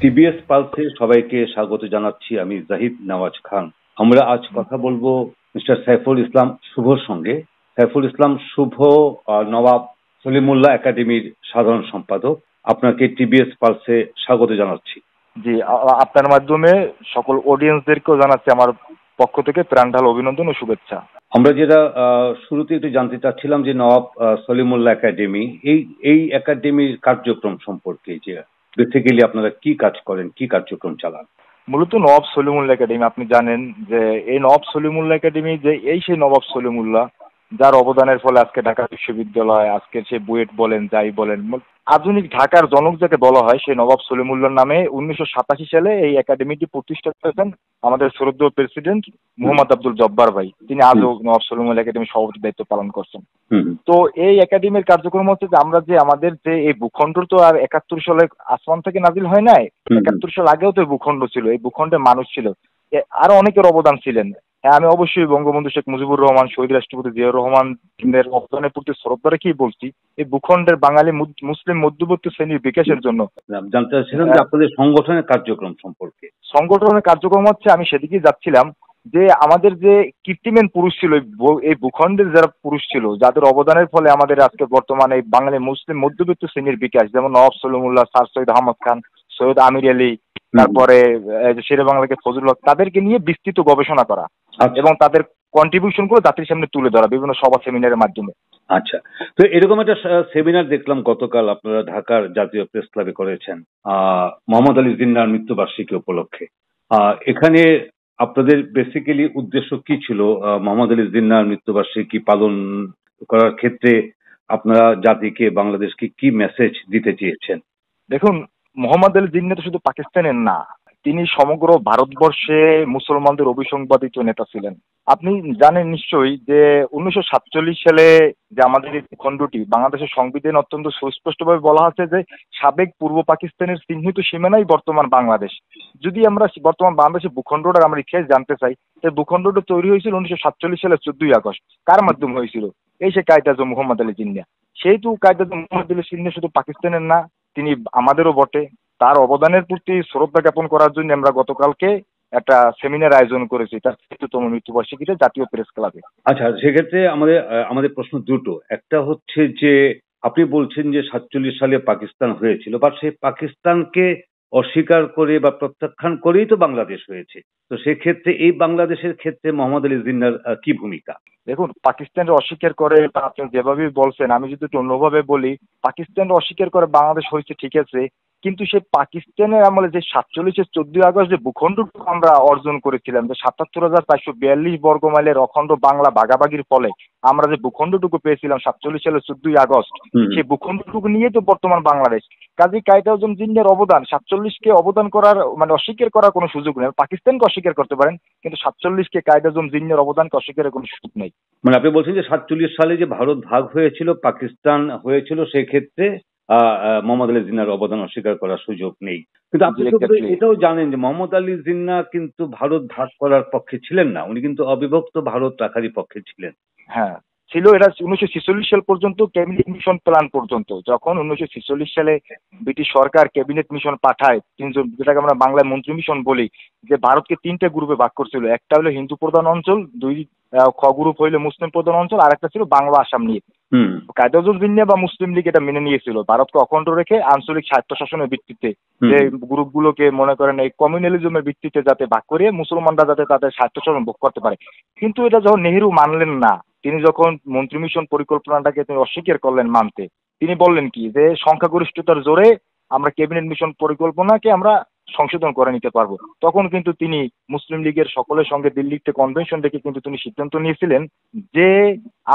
TBS পালসে সবাইকে স্বাগত জানাচ্ছি। আমি জাহিদ নওয়াজ খান। আমরা আজ কথা বলবো মিস্টার সাইফুল ইসলাম শুভর সঙ্গে। সাইফুল ইসলাম শুভ নবাব সলিমুল্লাহ একাডেমির সাধারণ সম্পাদক। আপনাকে টিবিএস পালসে স্বাগত জানাচ্ছি। জি, আপনার মাধ্যমে সকল অডিয়েন্সদেরকেও জানাচ্ছি আমার পক্ষ থেকে প্রাণঢাল অভিনন্দন ও শুভেচ্ছা। আমরা যেটা শুরুতে একটু জানতে চাচ্ছিলাম যে নবাব সলিমুল্লাহ একাডেমি, এই একাডেমির কার্যক্রম সম্পর্কে, যে বেসিক্যালি আপনারা কি কাজ করেন, কি কার্যক্রম চালান। মূলত নবাব সলিমুল্লাহ একাডেমি, আপনি জানেন যে এই নবাব সলিমুল্লাহ একাডেমি যে সেই নবাব সলিমুল্লাহ যার অবদানের ফলে আজকে ঢাকা বিশ্ববিদ্যালয়, আজকে সে বুয়েট বলেন যাই বলেন, আধুনিক ঢাকার জনক যাকে বলা হয়, সেই নবাব সলিমুল্লাহর নামে 1987 সালে এই একাডেমিটি প্রতিষ্ঠা করেছেন আমাদের শ্রদ্ধেয় প্রেসিডেন্ট মোহাম্মদ আব্দুল জব্বার ভাই। তিনি আজও নবাব সলিমুল্লাহ একাডেমির সভাপতির দায়িত্ব পালন করছেন। তো এই একাডেমির কার্যক্রম হচ্ছে যে আমরা যে আমাদের যে এই ভূখণ্ড তো আর 71 সালে আসমান থেকে নাজিল হয় নাই, 71 সাল আগেও তো ভূখণ্ড ছিল, এই ভূখণ্ডে মানুষ ছিল, আরো অনেকের অবদান ছিলেন। হ্যাঁ, আমি অবশ্যই বঙ্গবন্ধু শেখ মুজিবুর রহমান, শহীদ রাষ্ট্রপতি জিয়াউর রহমানের অবদানের প্রতি শ্রদ্ধা রেখেই বলছি, এই ভূখণ্ডের বাঙালি মুসলিম মধ্যবর্তী শ্রেণীর বিকাশের জন্য। জানতে চাচ্ছিলাম যে আপনাদের সংগঠনের কার্যক্রম সম্পর্কে। সংগঠনের কার্যক্রম হচ্ছে, আমি সেদিকেই যাচ্ছিলাম, যে আমাদের যে কীর্তিমান পুরুষ ছিল এই ভূখণ্ডের যারা পুরুষ ছিল, যাদের অবদানের ফলে আমাদের আজকে বর্তমানে বাঙালি মুসলিম মধ্যবিত্ত শ্রেণীর বিকাশ, যেমন নওয়াব সলিমুল্লাহ, স্যার সৈয়দ আহমদ খান, সৈয়দ আমির আলী, তারপরে শেরে বাংলাকে ফজলুল হক, তাদেরকে নিয়ে বিস্তৃত গবেষণা করা এবং তাদের কন্ট্রিবিউশন করে জাতির সামনে তুলে ধরা বিভিন্ন সভা সেমিনারের মাধ্যমে। আচ্ছা, তো এরকম একটা সেমিনার দেখলাম গতকাল আপনারা ঢাকার জাতীয় প্রেস ক্লাবে করেছেন মোহাম্মদ আলী জিন্নাহর মৃত্যুবার্ষিকী উপলক্ষে। এখানে আপনাদের বেসিক্যালি উদ্দেশ্য কি ছিল? মোহাম্মদ আলী জিন্নাহর মৃত্যুবার্ষিকী পালন করার ক্ষেত্রে আপনারা জাতিকে, বাংলাদেশকে কি মেসেজ দিতে চেয়েছেন? দেখুন, মোহাম্মদ আলী জিন্নাহ তো শুধু পাকিস্তানের না, তিনি সমগ্র ভারতবর্ষে মুসলমানদের অভিসংবাদিত নেতা ছিলেন। আপনি জানেন নিশ্চয়ই যে 1947 সালে যে আমাদের এই ভূখণ্ডটি, বাংলাদেশের সংবিধানে অত্যন্ত সুস্পষ্টভাবে বলা আছে যে সাবেক পূর্ব পাকিস্তানের চিহ্নিত সীমানাই বর্তমান বাংলাদেশ। যদি আমরা বর্তমান বাংলাদেশের ভূখণ্ডটার আমরা ইতিহাস জানতে চাই, এই ভূখণ্ডটা তৈরি হয়েছিল 1947 সালের 14ই আগস্ট। কার মাধ্যমে হয়েছিল? এই সে কায়েদ আজম মোহাম্মদ আলী জিন্নাহ। সেহেতু কায়েদ আজম মোহাম্মদ আলী জিন্নাহ শুধু পাকিস্তানের না, তিনি আমাদেরও বটে। তার অবদানের প্রতি শ্রদ্ধা জ্ঞাপন করার জন্য আমরা গতকালকে একটা সেমিনার আয়োজন করেছি, তার 60তম মৃত্যুবার্ষিকীতে জাতীয় প্রেস ক্লাবে। আচ্ছা, সেক্ষেত্রে আমাদের প্রশ্ন দুটো। একটা হচ্ছে যে আপনি বলছেন যে 47 সালে পাকিস্তান হয়েছিল, বা সেই পাকিস্তানকে অস্বীকার করে বা প্রত্যাখ্যান করেই তো বাংলাদেশ হয়েছে। তো সেক্ষেত্রে এই বাংলাদেশের ক্ষেত্রে মোহাম্মদ আলী জিন্নাহর কি ভূমিকা? দেখুন, পাকিস্তানকে অস্বীকার করে, আপনি যেভাবে বলছেন, আমি যদি একটু অন্যভাবে বলি, পাকিস্তানকে অস্বীকার করে বাংলাদেশ হয়েছে ঠিক আছে, কিন্তু সে পাকিস্তানের আমলে যে 47-এর 14ই আগস্ট যে ভূখণ্ডটুকু আমরা অর্জন করেছিলাম, যে 77,442 বর্গ মাইলের অখণ্ড বাংলা ভাগাভাগির ফলে আমরা যে ভূখণ্ডটুকু পেয়েছিলাম 47 সালের 14ই আগস্ট, সেই ভূখণ্ডটুকু নিয়ে তো বর্তমান বাংলাদেশ। কাজী কায়েদ আজম জিন্নাহর অবদান 47কে অবদান করার অস্বীকার করার কোনো সুযোগ নেই। পাকিস্তানকে অস্বীকার করতে পারেন, কিন্তু 47কে কায়েদ আজম জিন্নাহর অবদানকে অস্বীকারের কোনো সুযোগ নেই। মানে আপনি বলছেন যে 47 সালে যে ভারত ভাগ হয়েছিল, পাকিস্তান হয়েছিল, সেক্ষেত্রে মোহাম্মদ আলী জিন্নাহর অবদান অস্বীকার করার সুযোগ নেই। কিন্তু আপনি তো এটাও জানেন যে মোহাম্মদ আলী জিন্নাহ কিন্তু ভারত ভাগ করার পক্ষে ছিলেন না, উনি কিন্তু অবিভক্ত ভারত রাখারই পক্ষে ছিলেন। হ্যাঁ, ছিল। এটা 1946 সাল পর্যন্ত, ক্যাবিনেট মিশন প্ল্যান পর্যন্ত। যখন 1946 সালে ব্রিটিশ সরকার ক্যাবিনেট মিশন পাঠায়, তিনজন, যেটাকে আমরা বাংলায় মন্ত্রী মিশন বলি, যে ভারতকে 3টে গ্রুপে ভাগ করছিল। একটা হলো হিন্দু প্রধান অঞ্চল, 2 খ গ্রুপ হইলে মুসলিম প্রধান অঞ্চল, আর একটা ছিল বাংলা আসাম নিয়ে। কায়েদ আজম জিন্নাহ বা মুসলিম লীগ এটা মেনে নিয়েছিল, ভারতকে অখণ্ড রেখে আঞ্চলিক স্বায়ত্তশাসনের ভিত্তিতে যে গ্রুপগুলোকে মনে করেন এই কমিউনালিজমের ভিত্তিতে যাতে ভাগ করে মুসলমানরা যাতে তাদের স্বায়ত্তশাসন ভোগ করতে পারে। কিন্তু এটা যখন নেহেরু মানলেন না, তিনি যখন মন্ত্রী মিশন পরিকল্পনাটাকে তিনি অস্বীকার করলেন মানতে, তিনি বললেন কি, যে সংখ্যাগরিষ্ঠতার জোরে আমরা ক্যাবিনেট মিশন পরিকল্পনাকে আমরা সংশোধন করে নিতে পারবো। তখন কিন্তু তিনি মুসলিম লীগের সকলের সঙ্গে দিল্লিতে কনভেনশন ডেকে কিন্তু তিনি সিদ্ধান্ত নিয়েছিলেন যে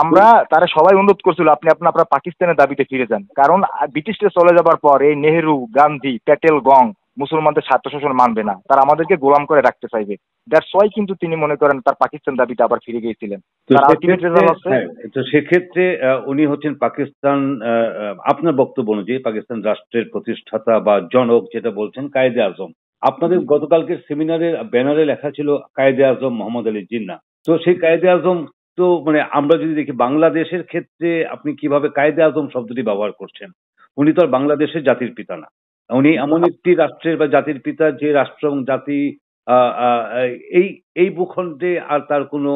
আমরা, তারা সবাই অনুরোধ করছিল আপনি আপনার পাকিস্তানের দাবিতে ফিরে যান, কারণ ব্রিটিশরা চলে যাবার পর এই নেহেরু, গান্ধী, প্যাটেল, গং মুসলমানদের স্বায়ত্তশাসন মানবে না, তারা আমাদেরকে গোলাম করে রাখতে চাইবে। দ্যাটস ওয়াই কিন্তু তিনি মনে করেন তার পাকিস্তান দাবিতে আবার ফিরে গিয়েছিলেন। তো সেক্ষেত্রে উনি হচ্ছেন পাকিস্তান, আপনার বক্তব্য অনুযায়ী পাকিস্তান রাষ্ট্রের প্রতিষ্ঠাতা বা জনক, যেটা বলছেন কায়েদে আজম। আপনাদের গতকালকের সেমিনারের ব্যানারে লেখা ছিল কায়েদে আজম মোহাম্মদ আলী জিন্নাহ। তো সেই কায়েদে আজম, তো আমরা যদি দেখি বাংলাদেশের ক্ষেত্রে আপনি কিভাবে কায়েদে আজম শব্দটি ব্যবহার করছেন? উনি তো আর বাংলাদেশের জাতির পিতা না। উনি এমন একটি রাষ্ট্রের বা জাতির পিতা যে রাষ্ট্র এবং জাতি আহ, আহ, এই এই ভূখণ্ডে আর তার কোনো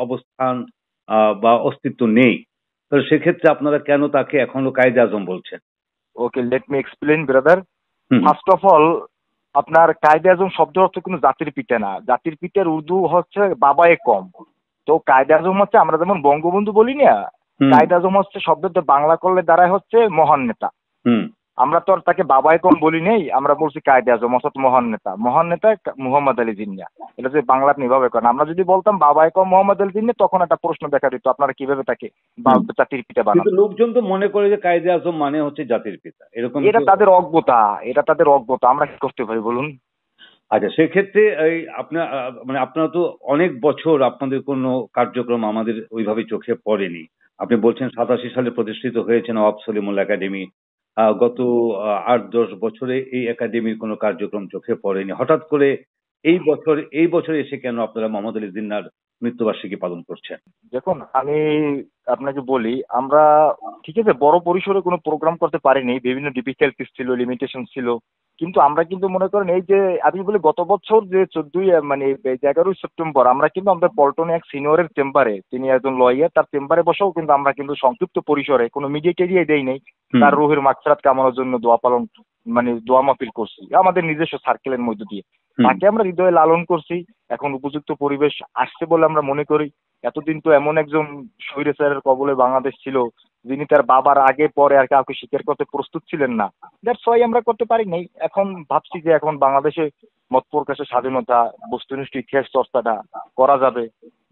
অবস্থান বা অস্তিত্ব নেই। তো সেক্ষেত্রে আপনারা কেন তাকে এখনো কায়েদে আজম বলছেন? Okay, let me explain brother. Hmm first of all, আপনার কায়েদে আজম শব্দের অর্থ কোনো জাতির পিতা না। জাতির পিতার উর্দু হচ্ছে বাবায়ে কম। তো কায়েদে আজম হচ্ছে, আমরা যেমন বঙ্গবন্ধু বলি না, হুম কায়েদে আজম হচ্ছে শব্দটা বাংলা করলে দাঁড়ায় হচ্ছে মহান নেতা। হুম। আমরা তো আর তাকে বাবাই কম বলি নেই, আমরা বলছি কায়েদে আজম অর্থাৎ মহান নেতা। মহান নেতা মুহাম্মদ আলী জিন্নাহ। এটা যে বাংলা আপনি এভাবে করেন, আমরা যদি বলতাম বাবাই কম মোহাম্মদ আলী জিন্নাহ, তখন একটা প্রশ্ন দেখা দিত, আপনারা কিভাবে তাকে হুম। জাতির পিতা বানান। কিন্তু লোকজন তো মনে করে যে কায়েদে আজম মানে হচ্ছে জাতির পিতা, এরকম এটা কি? তাদের অজ্ঞতা, এটা তাদের অজ্ঞতা। আমরা কি করতে পারি বলুন? আচ্ছা, সেক্ষেত্রে এই আপনার মানে আপনারা তো অনেক বছর আপনাদের কোনো কার্যক্রম আমাদের ওইভাবে চোখে পড়েনি। আপনি বলছেন 87 সালে প্রতিষ্ঠিত হয়েছে নওয়াব সলিমুল একাডেমি। গত 8-10 বছরে এই একাডেমির কোনো কার্যক্রম চোখে পড়েনি। হঠাৎ করে এই বছর এসে কেন আপনারা মোহাম্মদ আলী জিন্নাহর মৃত্যুবার্ষিকী পালন করছেন? দেখুন, আমি আপনাকে বলি, আমরা ঠিক আছে বড় পরিসরে কোনো প্রোগ্রাম করতে পারিনি, বিভিন্ন ডিফিকাল্টিস ছিল, লিমিটেশন ছিল। কিন্তু আমরা কিন্তু মনে করেন এই যে আমি বলি, গত বছর যে 14ই মানে 11ই সেপ্টেম্বর আমরা কিন্তু আমাদের পল্টনে এক সিনিয়রের চেম্বারে, তিনি একজন লয়ার, তার চেম্বারে বসেও কিন্তু আমরা কিন্তু সংক্ষিপ্ত পরিসরে কোনো মিডিয়া টেরিয়া দেই নাই, হুম তার রুহের মাগফিরাত কামনার জন্য দোয়া পালন মানে দোয়া মাহফিল করছি আমাদের নিজস্ব সার্কেলের মধ্য দিয়ে। হুম। তাকে আমরা হৃদয়ে লালন করছি। এখন উপযুক্ত পরিবেশ আসছে বলে আমরা মনে করি। এতদিন তো এমন একজন স্বৈরাচারের কবলে বাংলাদেশ ছিল, যিনি তার বাবার আগে পরে আর কাউকে স্বীকার করতে প্রস্তুত ছিলেন না। দ্যাটস ওয়াই আমরা করতে পারি নাই। এখন ভাবছি যে এখন বাংলাদেশে মত প্রকাশের স্বাধীনতা, বস্তুনিষ্ঠ ইতিহাস চর্চাটা করা যাবে,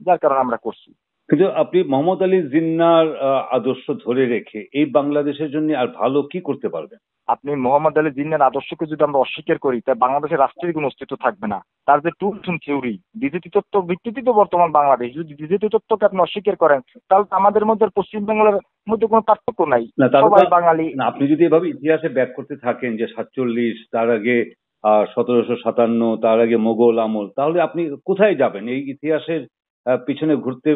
যার কারণে আমরা করছি। কিন্তু আপনি মোহাম্মদ আলী জিন্নাহর আদর্শ ধরে রেখে এই বাংলাদেশের জন্য আর ভালো কি করতে পারবেন? আপনি মোহাম্মদ আলী জিন্নাহর আদর্শকে যদি আমরা অস্বীকার করি, তাই বাংলাদেশের রাষ্ট্রের কোনো অস্তিত্ব থাকবে না। তার যে টুলস এন্ড থিওরি, দ্বিতীয় তত্ত্ব ভিত্তিতে তো বর্তমান বাংলাদেশ, যদি দ্বিতীয় তত্ত্বকে আপনি অস্বীকার করেন, তাহলে তো আমাদের মধ্যে আর পশ্চিমবাংলার মধ্যে কোনো পার্থক্য নাই। না, তাহলে তো সবাই বাঙালি। না, আপনি যদি এভাবে ইতিহাসে ব্যাক করতে থাকেন যে 47, তার আগে 1757, তার আগে মোগল আমল, তাহলে আপনি কোথায় যাবেন? এই ইতিহাসের পিছনে ঘুরতে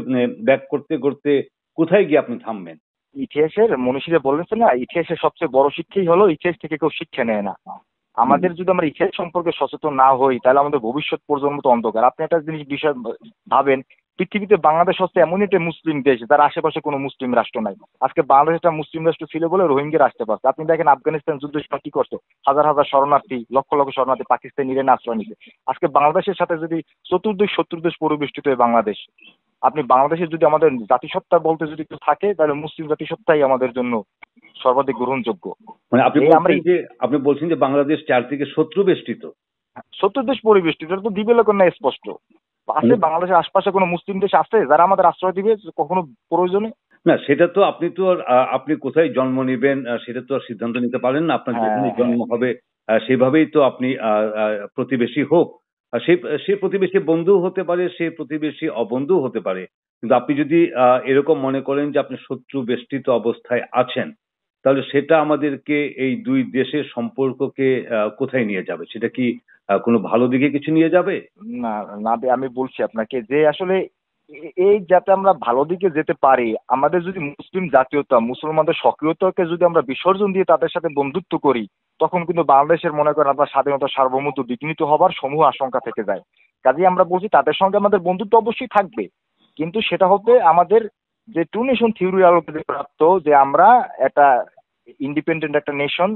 ব্যাক করতে করতে কোথায় গিয়ে আপনি থামবেন? ইতিহাসের মনীষীরা বলেছে না, ইতিহাসের সবচেয়ে বড় শিক্ষাই হলো ইতিহাস থেকে কেউ শিক্ষা নেয় না। হুম আমাদের যদি আমরা ইতিহাস সম্পর্কে সচেতন না হই, তাহলে আমাদের ভবিষ্যৎ প্রজন্ম তো অন্ধকার। আপনি একটা জিনিস বিষয় ভাবেন, পৃথিবীতে বাংলাদেশ হচ্ছে এমন একটা মুসলিম দেশ, তার আশেপাশে কোনো মুসলিম রাষ্ট্র নাই। আজকে বাংলাদেশ একটা মুসলিম রাষ্ট্র ছিল বলে রোহিঙ্গা আসতে পারছে। আপনি দেখেন আফগানিস্তান যুদ্ধের সময় কি করছে, হাজার হাজার শরণার্থী, লক্ষ লক্ষ শরণার্থী পাকিস্তান ইরানে আশ্রয় নিছে। আজকে বাংলাদেশের সাথে যদি চতুর্দেশ শত্রুদেশ পরিবেষ্টিত হয় বাংলাদেশ, আপনি বাংলাদেশের যদি আমাদের জাতিসত্তা বলতে যদি কিছু থাকে, তাহলে মুসলিম জাতিসত্তাই আমাদের জন্য সর্বাধিক গ্রহণযোগ্য। মানে আপনি এই আমরা বলছেন যে বাংলাদেশ চারদিকে শত্রু বেষ্টিত। চতুর্দেশ পরিবেষ্টিত, এটা তো দিবেলকর না স্পষ্ট। আছে মানে বাংলাদেশের আশপাশে কোনো মুসলিম দেশ আছে যারা আমাদের আশ্রয় দিবে কখনো প্রয়োজনে? না, সেটা তো আপনি তো আর আপনি কোথায় জন্ম নেবেন সেটা তো আর সিদ্ধান্ত নিতে পারেন না। আপনার হ্যাঁ, যেখানে হ্যাঁ। জন্ম হবে সেভাবেই তো আপনি প্রতিবেশী হোক। সেই সেই প্রতিবেশী বন্ধু হতে পারে, সেই প্রতিবেশী অবন্ধু হতে পারে। কিন্তু আপনি যদি এরকম মনে করেন যে আপনি শত্রু বেষ্টিত অবস্থায় আছেন, তাহলে সেটা আমাদেরকে এই দুই দেশের সম্পর্ককে কোথায় নিয়ে যাবে? সেটা কি কোনো ভালো দিকে কিছু নিয়ে যাবে? না, না, আমি বলছি আপনাকে যে আসলে এই যাতে আমরা ভালো দিকে যেতে পারি, আমাদের যদি মুসলিম জাতীয়তা, মুসলমানদের সক্রিয়তাকে যদি আমরা বিসর্জন দিয়ে তাদের সাথে বন্ধুত্ব করি, তখন কিন্তু বাংলাদেশের মনে করেন আপনার স্বাধীনতা সার্বভৌমত্ব বিঘ্নিত হবার সমূহ আশঙ্কা থেকে যায়। কাজেই আমরা বলছি তাদের সঙ্গে আমাদের বন্ধুত্ব অবশ্যই থাকবে, কিন্তু সেটা হবে আমাদের যে টু নেশন থিওরির আলোকে যে প্রাপ্ত, যে আমরা একটা ইন্ডিপেন্ডেন্ট একটা নেশন,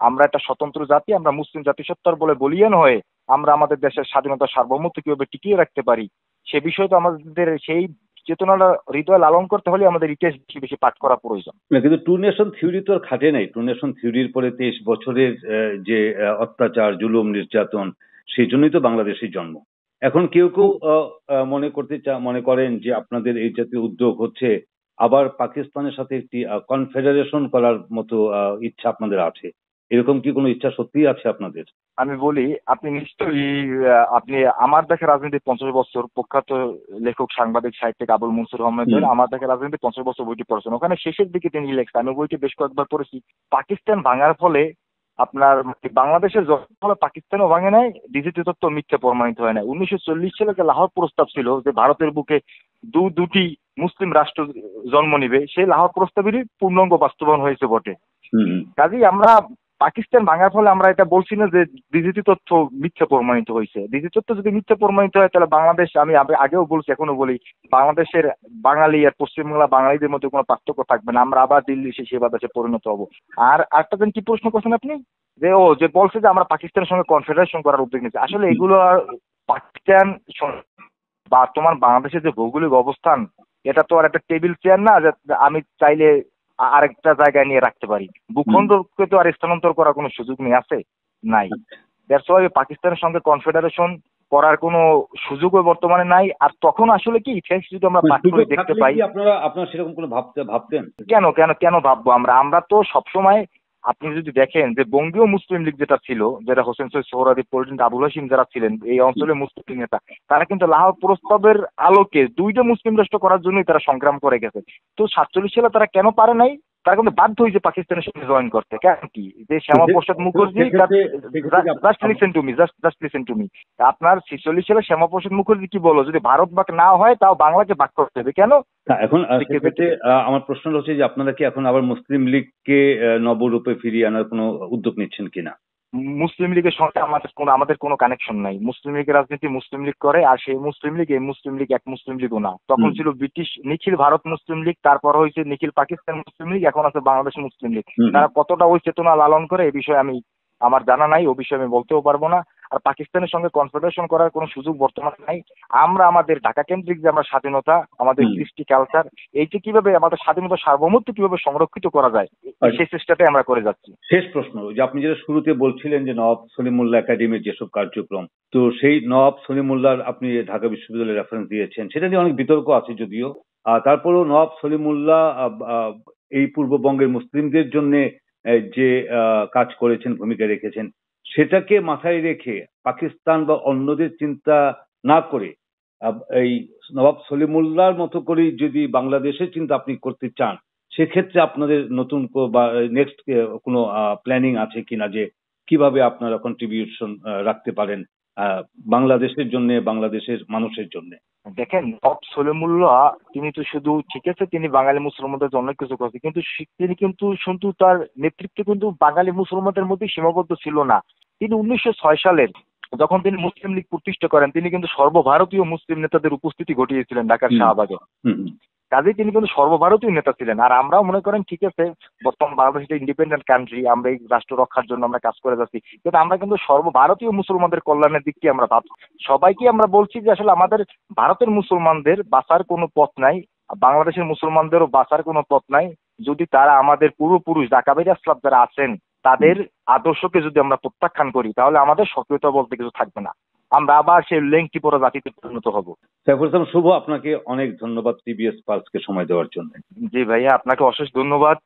আমরা একটা স্বতন্ত্র জাতি, আমরা মুসলিম জাতিসত্তার বলে বলিয়ান হয়ে আমরা আমাদের দেশের স্বাধীনতা সার্বভৌমত্ব কিভাবে টিকিয়ে রাখতে পারি, সে বিষয়ে তো আমাদের সেই চেতনাটা হৃদয় লালন করতে হলে আমাদের ইতিহাস বেশি বেশি পাঠ করা প্রয়োজন। না, কিন্তু টু নেশন থিওরি তো আর খাটে নাই। টু নেশন থিওরির পরে 23 বছরের যে অত্যাচার, জুলুম, নির্যাতন, সেই জন্যই তো বাংলাদেশের জন্ম। এখন কেউ কেউ মনে করেন যে আপনাদের এই জাতীয় উদ্যোগ হচ্ছে আবার পাকিস্তানের সাথে একটি কনফেডারেশন করার মতো ইচ্ছা আপনাদের আছে। এরকম কি কোনো ইচ্ছা সত্যিই আছে আপনাদের? আমি বলি, আপনি নিশ্চয়ই আপনি আমার দেখা রাজনীতি 50 বছর, প্রখ্যাত লেখক, সাংবাদিক, সাহিত্যিক আবুল মনসুর হুম আহমেদের আমার দেখা রাজনীতি 50 বছর বইটি পড়েছেন। ওখানে শেষের দিকে তিনি লিখছেন, আমি বইটি বেশ কয়েকবার পড়েছি, পাকিস্তান ভাঙার ফলে আপনার বাংলাদেশের যখন পাকিস্তানও ভাঙে নাই, দ্বিতীয় তত্ত্ব মিথ্যে প্রমাণিত হয় না। 1940 সালে যে লাহোর প্রস্তাব ছিল যে ভারতের বুকে দুটি মুসলিম রাষ্ট্র জন্ম নিবে, সেই লাহোর প্রস্তাবেরই পূর্ণাঙ্গ বাস্তবায়ন হয়েছে বটে। হুম হুম। কাজেই আমরা পাকিস্তান ভাঙার ফলে আমরা এটা বলছি না যে ডিজিটি তথ্য মিথ্যা প্রমাণিত হয়েছে। ডিজিটি তথ্য যদি মিথ্যা প্রমাণিত হয় তাহলে বাংলাদেশ, আমি আগেও বলছি এখনো বলি, বাংলাদেশের বাঙালি আর পশ্চিমবাংলা বাঙালিদের মধ্যে কোনো পার্থক্য থাকবে না। আমরা আবার দিল্লি সে সেবা দেশে পরিণত হবো। আর একটা দিন কি প্রশ্ন করছেন আপনি, যে যে বলছে যে আমরা পাকিস্তানের সঙ্গে কনফেডারেশন করার উদ্যোগ নিচ্ছি। আসলে এগুলো আর পাকিস্তান বর্তমান বাংলাদেশের যে ভৌগোলিক অবস্থান, এটা তো আর একটা টেবিল চেয়ার না যে আমি চাইলে আরেকটা জায়গায় নিয়ে রাখতে পারি। ভূখণ্ডকে তো আর স্থানান্তর করার কোনো সুযোগ নেই, আছে নাই। দ্যাটস ওয়াই পাকিস্তানের সঙ্গে কনফেডারেশন করার কোনো সুযোগও বর্তমানে নাই। আর তখন আসলে কি ইতিহাস যদি আমরা পাঠ করে দেখতে পাই, আপনারা সেরকম কোনো ভাবতেন কেন কেন কেন ভাববো আমরা তো সবসময়, আপনি যদি দেখেন যে বঙ্গীয় মুসলিম লীগ যেটা ছিল, যেটা হোসেন সৈয়দ সোহরাওয়ার্দী, পল্টন আবুল হাশিম যারা ছিলেন এই অঞ্চলের মুসলিম নেতা, তারা কিন্তু লাহোর প্রস্তাবের আলোকে দুইটা মুসলিম রাষ্ট্র করার জন্যই তারা সংগ্রাম করে গেছে। তো 47 সালে তারা কেন পারে নাই? তারা কিন্তু বাধ্য হয়েছে পাকিস্তানের সাথে জয়েন করতে। কেন কি, যে Shyamaprasad Mukherjee, just listen to me, আপনার 46 সালে শ্যামাপ্রসাদ মুখার্জি কি বলো, যদি ভারত ভাগ না হয় তাও বাংলাকে ভাগ করতে হবে। কেন? এখন আমার প্রশ্ন হচ্ছে যে আপনারা কি এখন আবার মুসলিম লীগকে নবরূপে ফিরিয়ে আনার কোনো উদ্যোগ নিচ্ছেন কিনা? মুসলিম লীগের সঙ্গে আমাদের কোনো কানেকশন নাই। মুসলিম লীগের রাজনীতি মুসলিম লীগ করে, আর সেই মুসলিম লীগ এই মুসলিম লীগ এক মুসলিম লীগও না। তখন ছিল ব্রিটিশ নিখিল ভারত মুসলিম লীগ, তারপর হয়েছে নিখিল পাকিস্তান মুসলিম লীগ, এখন আছে বাংলাদেশ মুসলিম লীগ। তারা কতটা ওই চেতনা লালন করে এই বিষয়ে আমার জানা নাই, ও বিষয়ে আমি বলতেও পারবো না। আর পাকিস্তানের সঙ্গে কনফেডারেশন করার কোনো সুযোগ বর্তমানে নাই। আমরা আমাদের ঢাকা কেন্দ্রিক যে আমরা স্বাধীনতা, আমাদের কৃষ্টি কালচার, এইটা কিভাবে আমাদের স্বাধীনতা সার্বভৌমত্ব কিভাবে সংরক্ষিত করা যায়, সেই চেষ্টাটাই আমরা করে যাচ্ছি। শেষ প্রশ্ন, যে আপনি যেটা শুরুতে বলছিলেন যে নওয়াব সলিমুল্লাহ একাডেমির যেসব কার্যক্রম, তো সেই নওয়াব সলিমুল্লাহর আপনি ঢাকা বিশ্ববিদ্যালয়ের রেফারেন্স দিয়েছেন, সেটা নিয়ে অনেক বিতর্ক আছে যদিও। তারপরেও নওয়াব সলিমুল্লাহ এই পূর্ববঙ্গের মুসলিমদের জন্য যে কাজ করেছেন, ভূমিকা রেখেছেন, সেটাকে মাথায় রেখে পাকিস্তান বা অন্যদের চিন্তা না করে এই নওয়াব সলিমুল্লাহর মতো করে যদি বাংলাদেশের চিন্তা আপনি করতে চান, সেক্ষেত্রে আপনাদের নতুন বা নেক্সট কোনো প্ল্যানিং আছে কিনা, যে কিভাবে আপনারা কন্ট্রিবিউশন রাখতে পারেন বাংলাদেশের জন্য, বাংলাদেশের মানুষের জন্য? দেখেন, নওয়াব সলিমুল্লাহ তিনি তো শুধু, ঠিক আছে তিনি বাঙালি মুসলমানদের জন্য কিছু করছে, কিন্তু তিনি কিন্তু তার নেতৃত্ব কিন্তু বাঙালি মুসলমানদের মধ্যে সীমাবদ্ধ ছিল না। তিনি 1906 সালের যখন তিনি মুসলিম লীগ প্রতিষ্ঠা করেন, তিনি কিন্তু সর্বভারতীয় মুসলিম নেতাদের উপস্থিতি ঘটিয়েছিলেন ঢাকার শাহবাগে। কাজেই তিনি কিন্তু সর্বভারতীয় নেতা ছিলেন। আর আমরাও মনে করেন ঠিক আছে, বর্তমান বাংলাদেশ একটা ইন্ডিপেন্ডেন্ট কান্ট্রি, আমরা এই রাষ্ট্র রক্ষার জন্য আমরা কাজ করে যাচ্ছি, কিন্তু আমরা কিন্তু সর্বভারতীয় মুসলমানদের কল্যাণের দিকটি আমরা ভাবছি। সবাইকে আমরা বলছি যে আসলে আমাদের ভারতের মুসলমানদের বাঁচার কোনো পথ নাই, বাংলাদেশের মুসলমানদেরও বাঁচার কোনো পথ নাই, যদি তারা আমাদের পূর্বপুরুষ ঢাকাবাড়ি আসলাম যারা আছেন তাদের আদর্শকে যদি আমরা প্রত্যাখ্যান করি, তাহলে আমাদের সক্রিয়তা বলতে কিছু থাকবে না, আমরা আবার সেই লেংটি পড়া জাতিতে পরিণত হব। সাইফুল ইসলাম শুভ, আপনাকে অনেক ধন্যবাদ টিবিএস পালসকে সময় দেওয়ার জন্য। জি ভাইয়া, আপনাকে অশেষ ধন্যবাদ।